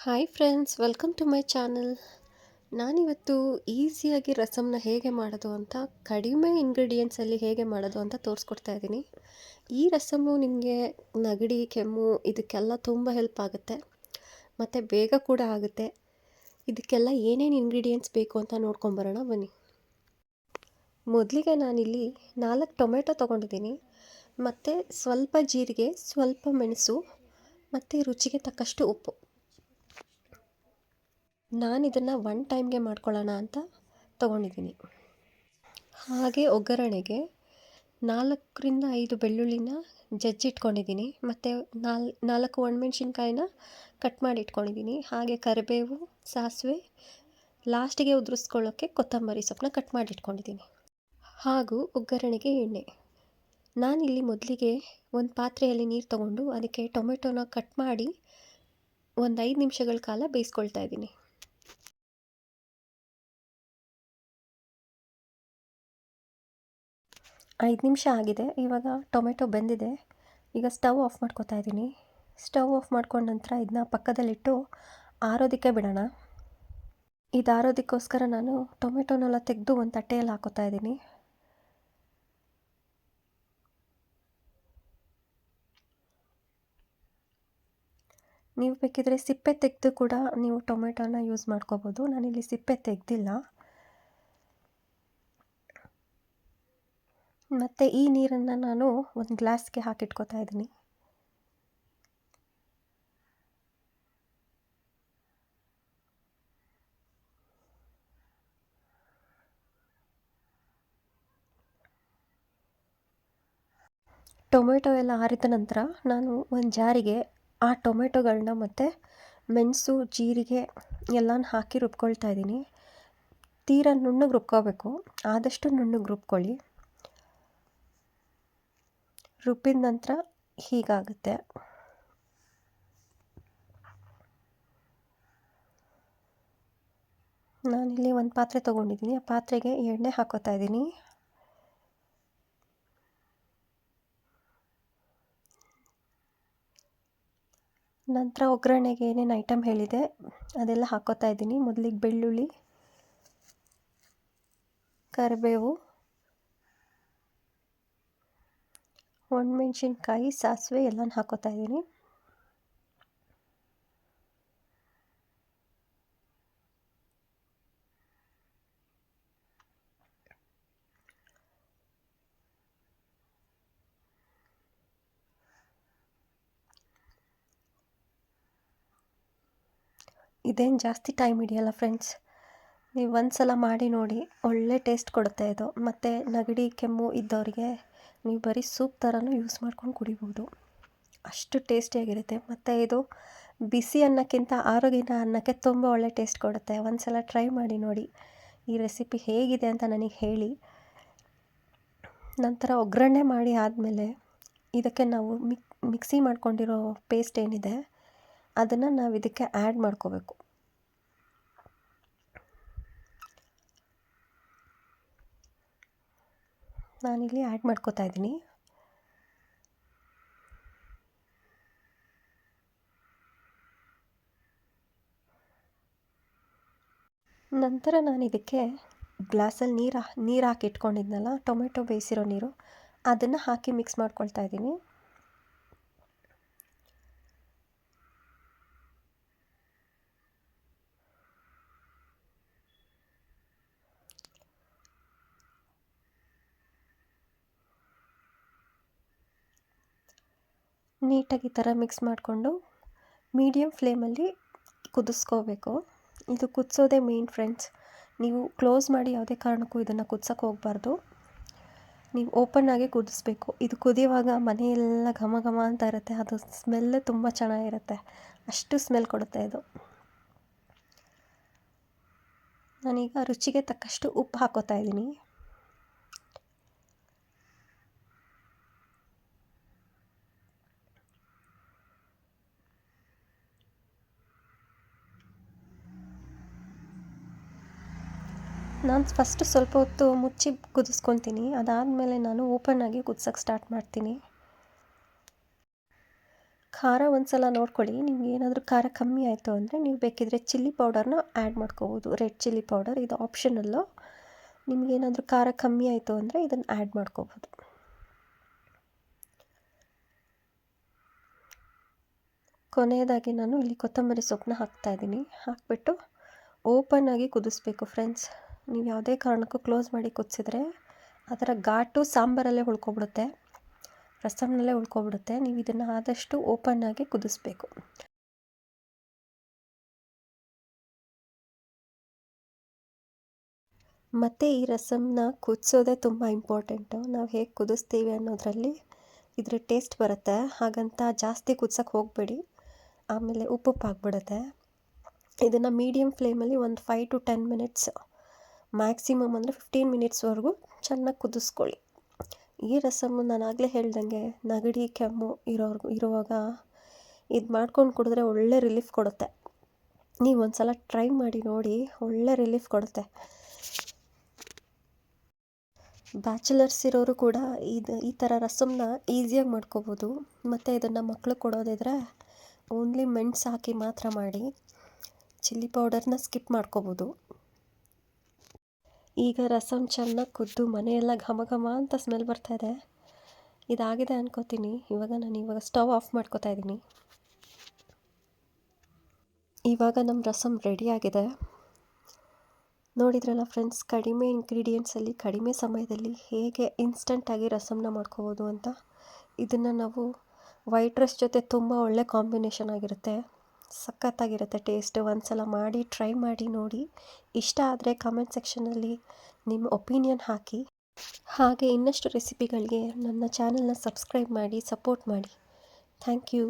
Hi friends, welcome to my channel. ನಾನಿವತ್ತು ಈಸಿಯಾಗಿ ರಸಮ್ನ ಹೇಗೆ ಮಾಡೋದು ಅಂತ, ಕಡಿಮೆ ಇಂಗ್ರೀಡಿಯೆಂಟ್ಸಲ್ಲಿ ಹೇಗೆ ಮಾಡೋದು ಅಂತ ತೋರಿಸ್ಕೊಡ್ತಾ ಇದ್ದೀನಿ. ಈ ರಸಮ್ಮು ನಿಮಗೆ ನೆಗಡಿ, ಕೆಮ್ಮು ಇದಕ್ಕೆಲ್ಲ ತುಂಬ ಹೆಲ್ಪ್ ಆಗುತ್ತೆ ಮತ್ತು ಬೇಗ ಕೂಡ ಆಗುತ್ತೆ. ಇದಕ್ಕೆಲ್ಲ ಏನೇನು ಇಂಗ್ರೀಡಿಯೆಂಟ್ಸ್ ಬೇಕು ಅಂತ ನೋಡ್ಕೊಂಬರೋಣ ಬನ್ನಿ. ಮೊದಲಿಗೆ ನಾನಿಲ್ಲಿ 4 ಟೊಮೆಟೊ ತೊಗೊಂಡಿದ್ದೀನಿ ಮತ್ತು ಸ್ವಲ್ಪ ಜೀರಿಗೆ, ಸ್ವಲ್ಪ ಮೆಣಸು ಮತ್ತು ರುಚಿಗೆ ತಕ್ಕಷ್ಟು ಉಪ್ಪು. ನಾನಿದನ್ನು ಒನ್ ಟೈಮ್ಗೆ ಮಾಡ್ಕೊಳ್ಳೋಣ ಅಂತ ತೊಗೊಂಡಿದ್ದೀನಿ. ಹಾಗೆ ಒಗ್ಗರಣೆಗೆ 4 ರಿಂದ 5 ಬೆಳ್ಳುಳ್ಳಿನ ಜಜ್ಜಿಟ್ಕೊಂಡಿದ್ದೀನಿ ಮತ್ತು 4 ಒಣಮೆಣ್ಸಿನ್ಕಾಯಿನ ಕಟ್ ಮಾಡಿ ಇಟ್ಕೊಂಡಿದ್ದೀನಿ. ಹಾಗೆ ಕರಿಬೇವು, ಸಾಸಿವೆ, ಲಾಸ್ಟಿಗೆ ಉದುರಿಸ್ಕೊಳ್ಳೋಕ್ಕೆ ಕೊತ್ತಂಬರಿ ಸೊಪ್ಪನ್ನ ಕಟ್ ಮಾಡಿ ಇಟ್ಕೊಂಡಿದ್ದೀನಿ. ಹಾಗೂ ಒಗ್ಗರಣೆಗೆ ಎಣ್ಣೆ. ನಾನಿಲ್ಲಿ ಮೊದಲಿಗೆ ಒಂದು ಪಾತ್ರೆಯಲ್ಲಿ ನೀರು ತೊಗೊಂಡು ಅದಕ್ಕೆ ಟೊಮೆಟೊನ ಕಟ್ ಮಾಡಿ ಒಂದು 5 ನಿಮಿಷಗಳ ಕಾಲ ಬೇಯಿಸ್ಕೊಳ್ತಾ ಇದ್ದೀನಿ. 5 ನಿಮಿಷ ಆಗಿದೆ. ಇವಾಗ ಟೊಮೆಟೊ ಬೆಂದಿದೆ. ಈಗ ಸ್ಟವ್ ಆಫ್ ಮಾಡ್ಕೊತಾ ಇದ್ದೀನಿ. ಸ್ಟವ್ ಆಫ್ ಮಾಡ್ಕೊಂಡ ನಂತರ ಇದನ್ನ ಪಕ್ಕದಲ್ಲಿಟ್ಟು ಆರೋದಕ್ಕೆ ಬಿಡೋಣ. ಇದು ಆರೋದಕ್ಕೋಸ್ಕರ ನಾನು ಟೊಮೆಟೊನೆಲ್ಲ ತೆಗೆದು ಒಂದು ತಟ್ಟೆಯಲ್ಲಿ ಹಾಕೋತಾ ಇದ್ದೀನಿ. ನೀವು ಬೇಕಿದ್ರೆ ಸಿಪ್ಪೆ ತೆಗೆದು ಕೂಡ ನೀವು ಟೊಮೆಟೊನ ಯೂಸ್ ಮಾಡ್ಕೋಬೋದು. ನಾನಿಲ್ಲಿ ಸಿಪ್ಪೆ ತೆಗೆದಿಲ್ಲ. ಮತ್ತು ಈ ನೀರನ್ನು ನಾನು ಒಂದು ಗ್ಲಾಸ್ಗೆ ಹಾಕಿಟ್ಕೋತಾ ಇದ್ದೀನಿ. ಟೊಮೆಟೊ ಎಲ್ಲ ಆರಿದ ನಂತರ ನಾನು ಒಂದು ಜಾರಿಗೆ ಆ ಟೊಮೆಟೊಗಳನ್ನ ಮತ್ತು ಮೆಣಸು, ಜೀರಿಗೆ ಎಲ್ಲನೂ ಹಾಕಿ ರುಬ್ಕೊಳ್ತಾ ಇದ್ದೀನಿ. ತೀರಾ ನುಣ್ಣಗೆ ರುಬ್ಕೋಬೇಕು. ಆದಷ್ಟು ನುಣ್ಣಗೆ ರುಬ್ಕೊಳ್ಳಿ. ರುಬ್ಬಿದ ನಂತರ ಹೀಗಾಗುತ್ತೆ. ನಾನಿಲ್ಲಿ ಒಂದು ಪಾತ್ರೆ ತೊಗೊಂಡಿದ್ದೀನಿ. ಆ ಪಾತ್ರೆಗೆ ಎಣ್ಣೆ ಹಾಕೋತಾ ಇದ್ದೀನಿ. ನಂತರ ಒಗ್ಗರಣೆಗೆ ಏನೇನು ಐಟಮ್ ಹೇಳಿದೆ ಅದೆಲ್ಲ ಹಾಕೋತಾ ಇದ್ದೀನಿ. ಮೊದಲಿಗೆ ಬೆಳ್ಳುಳ್ಳಿ, ಕರಿಬೇವು, ಒಣಮೆಣ್ಸಿನ್ಕಾಯಿ, ಸಾಸಿವೆ ಎಲ್ಲನೂ ಹಾಕೋತಾ ಇದ್ದೀನಿ. ಇದೇನು ಜಾಸ್ತಿ ಟೈಮ್ ಹಿಡಿಯಲ್ಲ ಫ್ರೆಂಡ್ಸ್. ನೀವು ಒಂದು ಸಲ ಮಾಡಿ ನೋಡಿ, ಒಳ್ಳೆ ಟೇಸ್ಟ್ ಕೊಡುತ್ತೆ ಇದು. ಮತ್ತು ನೆಗಡಿ, ಕೆಮ್ಮು ಇದ್ದವರಿಗೆ ನೀವು ಬರೀ ಸೂಪ್ ಥರನೂ ಯೂಸ್ ಮಾಡ್ಕೊಂಡು ಕುಡಿಬೋದು. ಅಷ್ಟು ಟೇಸ್ಟಿಯಾಗಿರುತ್ತೆ. ಮತ್ತು ಇದು ಬಿಸಿ ಅನ್ನಕ್ಕಿಂತ ಆರೋಗಿನ ಅನ್ನಕ್ಕೆ ತುಂಬ ಒಳ್ಳೆ ಟೇಸ್ಟ್ ಕೊಡುತ್ತೆ. ಒಂದು ಸಲ ಟ್ರೈ ಮಾಡಿ ನೋಡಿ. ಈ ರೆಸಿಪಿ ಹೇಗಿದೆ ಅಂತ ನನಗೆ ಹೇಳಿ. ನಂತರ ಒಗ್ಗರಣೆ ಮಾಡಿ ಆದಮೇಲೆ ಇದಕ್ಕೆ ನಾವು ಮಿಕ್ಸಿ ಮಾಡ್ಕೊಂಡಿರೋ ಪೇಸ್ಟ್ ಏನಿದೆ ಅದನ್ನು ನಾವು ಇದಕ್ಕೆ ಆ್ಯಡ್ ಮಾಡ್ಕೋಬೇಕು. ನಾನಿಲ್ಲಿ ಆ್ಯಡ್ ಮಾಡ್ಕೋತಾ ಇದ್ದೀನಿ. ನಂತರ ನಾನು ಇದಕ್ಕೆ ಗ್ಲಾಸಲ್ಲಿ ನೀರು ಹಾಕಿ ಇಟ್ಕೊಂಡಿದ್ನಲ್ಲ, ಟೊಮೆಟೊ ಬೇಯಿಸಿರೋ ನೀರು, ಅದನ್ನು ಹಾಕಿ ಮಿಕ್ಸ್ ಮಾಡ್ಕೊಳ್ತಾ ಇದ್ದೀನಿ. ನೀಟಾಗಿ ಈ ಥರ ಮಿಕ್ಸ್ ಮಾಡಿಕೊಂಡು ಮೀಡಿಯಮ್ ಫ್ಲೇಮಲ್ಲಿ ಕುದಿಸ್ಕೋಬೇಕು. ಇದು ಕುದಿಸೋದೇ ಮೇನ್ ಫ್ರೆಂಡ್ಸ್. ನೀವು ಕ್ಲೋಸ್ ಮಾಡಿ ಯಾವುದೇ ಕಾರಣಕ್ಕೂ ಇದನ್ನು ಕುದಿಸೋಕೆ ಹೋಗಬಾರ್ದು. ನೀವು ಓಪನ್ನಾಗಿ ಕುದಿಸ್ಬೇಕು. ಇದು ಕುದಿಯುವಾಗ ಮನೆಯೆಲ್ಲ ಘಮ ಘಮ ಅಂತ ಇರುತ್ತೆ. ಅದು ಸ್ಮೆಲ್ಲೇ ತುಂಬ ಚೆನ್ನಾಗಿರುತ್ತೆ. ಅಷ್ಟು ಸ್ಮೆಲ್ ಕೊಡುತ್ತೆ ಇದು. ನಾನೀಗ ರುಚಿಗೆ ತಕ್ಕಷ್ಟು ಉಪ್ಪು ಹಾಕೋತಾ ಇದ್ದೀನಿ. ನಾನು ಫಸ್ಟು ಸ್ವಲ್ಪ ಹೊತ್ತು ಮುಚ್ಚಿ ಕುದಿಸ್ಕೊತೀನಿ. ಅದಾದಮೇಲೆ ನಾನು ಓಪನ್ನಾಗಿ ಕುದಿಸೋಕ್ಕೆ ಸ್ಟಾರ್ಟ್ ಮಾಡ್ತೀನಿ. ಖಾರ ಒಂದು ಸಲ ನೋಡ್ಕೊಳ್ಳಿ. ನಿಮ್ಗೆ ಏನಾದರೂ ಖಾರ ಕಮ್ಮಿ ಆಯಿತು ಅಂದರೆ ನೀವು ಬೇಕಿದ್ದರೆ ಚಿಲ್ಲಿ ಪೌಡರ್ನ ಆ್ಯಡ್ ಮಾಡ್ಕೋಬೋದು. ರೆಡ್ ಚಿಲ್ಲಿ ಪೌಡರ್ ಇದು ಆಪ್ಷನಲ್ಲು. ನಿಮಗೇನಾದರೂ ಖಾರ ಕಮ್ಮಿ ಆಯಿತು ಅಂದರೆ ಇದನ್ನು ಆ್ಯಡ್ ಮಾಡ್ಕೋಬೋದು. ಕೊನೆಯದಾಗಿ ನಾನು ಇಲ್ಲಿ ಕೊತ್ತಂಬರಿ ಸೊಪ್ಪನ್ನ ಹಾಕ್ತಾಯಿದ್ದೀನಿ. ಹಾಕಿಬಿಟ್ಟು ಓಪನ್ನಾಗಿ ಕುದಿಸ್ಬೇಕು ಫ್ರೆಂಡ್ಸ್. ನೀವು ಯಾವುದೇ ಕಾರಣಕ್ಕೂ ಕ್ಲೋಸ್ ಮಾಡಿ ಕುದಿಸಿದ್ರೆ ಅದರ ಘಾಟು ಸಾಂಬಾರಲ್ಲೇ ಉಳ್ಕೊಬಿಡುತ್ತೆ, ರಸಮ್ನಲ್ಲೇ ಉಳ್ಕೊಬಿಡುತ್ತೆ. ನೀವು ಇದನ್ನು ಆದಷ್ಟು ಓಪನ್ನಾಗಿ ಕುದಿಸ್ಬೇಕು. ಮತ್ತು ಈ ರಸಮ್ನ ಕುದಿಸೋದೇ ತುಂಬ ಇಂಪಾರ್ಟೆಂಟು. ನಾವು ಹೇಗೆ ಕುದಿಸ್ತೀವಿ ಅನ್ನೋದರಲ್ಲಿ ಇದ್ರ ಟೇಸ್ಟ್ ಬರುತ್ತೆ. ಹಾಗಂತ ಜಾಸ್ತಿ ಕುದ್ಸೋಕ್ಕೆ ಹೋಗಬೇಡಿ, ಆಮೇಲೆ ಉಪ್ಪು ಆಗಿಬಿಡುತ್ತೆ. ಇದನ್ನು ಮೀಡಿಯಮ್ ಫ್ಲೇಮಲ್ಲಿ ಒಂದು 5 to 10 ಮಿನಿಟ್ಸ್, ಮ್ಯಾಕ್ಸಿಮಮ್ ಅಂದರೆ 15 ಮಿನಿಟ್ಸ್ವರೆಗೂ ಚೆನ್ನಾಗಿ ಕುದಿಸ್ಕೊಳ್ಳಿ. ಈ ರಸಮ್ಮು ನಾನು ಆಗಲೇ ಹೇಳ್ದಂಗೆ ನೆಗಡಿ ಕೆಮ್ಮು ಇರುವಾಗ ಇದು ಮಾಡ್ಕೊಂಡು ಕುಡಿದ್ರೆ ಒಳ್ಳೆ ರಿಲೀಫ್ ಕೊಡುತ್ತೆ. ನೀವು ಒಂದು ಸಲ ಟ್ರೈ ಮಾಡಿ ನೋಡಿ, ಒಳ್ಳೆ ರಿಲೀಫ್ ಕೊಡುತ್ತೆ. ಬ್ಯಾಚುಲರ್ಸ್ ಇರೋರು ಕೂಡ ಈ ಥರ ರಸಮ್ನ ಈಸಿಯಾಗಿ ಮಾಡ್ಕೋಬೋದು. ಮತ್ತು ಇದನ್ನು ಮಕ್ಳಿಗೆ ಕೊಡೋದಿದ್ರೆ ಓನ್ಲಿ ಮೆಣಸು ಹಾಕಿ ಮಾತ್ರ ಮಾಡಿ, ಚಿಲ್ಲಿ ಪೌಡರ್ನ ಸ್ಕಿಪ್ ಮಾಡ್ಕೋಬೋದು. ಈಗ ರಸಮ್ ಚೆನ್ನಾಗಿ ಕುದ್ದು ಮನೆಯೆಲ್ಲ ಘಮ ಘಮ ಅಂತ ಸ್ಮೆಲ್ ಬರ್ತಾಯಿದೆ. ಇದಾಗಿದೆ ಅನ್ಕೋತೀನಿ. ನಾನು ಸ್ಟವ್ ಆಫ್ ಮಾಡ್ಕೋತಾ ಇದ್ದೀನಿ. ಇವಾಗ ನಮ್ಮ ರಸಮ್ ರೆಡಿಯಾಗಿದೆ. ನೋಡಿದ್ರಲ್ಲ ಫ್ರೆಂಡ್ಸ್, ಕಡಿಮೆ ಇಂಗ್ರೀಡಿಯೆಂಟ್ಸಲ್ಲಿ ಕಡಿಮೆ ಸಮಯದಲ್ಲಿ ಹೇಗೆ ಇನ್ಸ್ಟಂಟಾಗಿ ರಸಮ್ನ ಮಾಡ್ಕೋಬೋದು ಅಂತ. ಇದನ್ನು ನಾವು ವೈಟ್ ರೈಸ್ ಜೊತೆ ತುಂಬ ಒಳ್ಳೆ ಕಾಂಬಿನೇಷನ್ ಆಗಿರುತ್ತೆ, ಸಖತ್ತಾಗಿರುತ್ತೆ ಟೇಸ್ಟ್. ಒಂದು ಸಲ ಮಾಡಿ ಟ್ರೈ ಮಾಡಿ ನೋಡಿ. ಇಷ್ಟ ಆದರೆ ಕಮೆಂಟ್ ಸೆಕ್ಷನಲ್ಲಿ ನಿಮ್ಮ ಒಪಿನಿಯನ್ ಹಾಕಿ. ಹಾಗೆ ಇನ್ನಷ್ಟು ರೆಸಿಪಿಗಳಿಗೆ ನನ್ನ ಚಾನಲ್ನ ಸಬ್ಸ್ಕ್ರೈಬ್ ಮಾಡಿ ಸಪೋರ್ಟ್ ಮಾಡಿ. Thank you.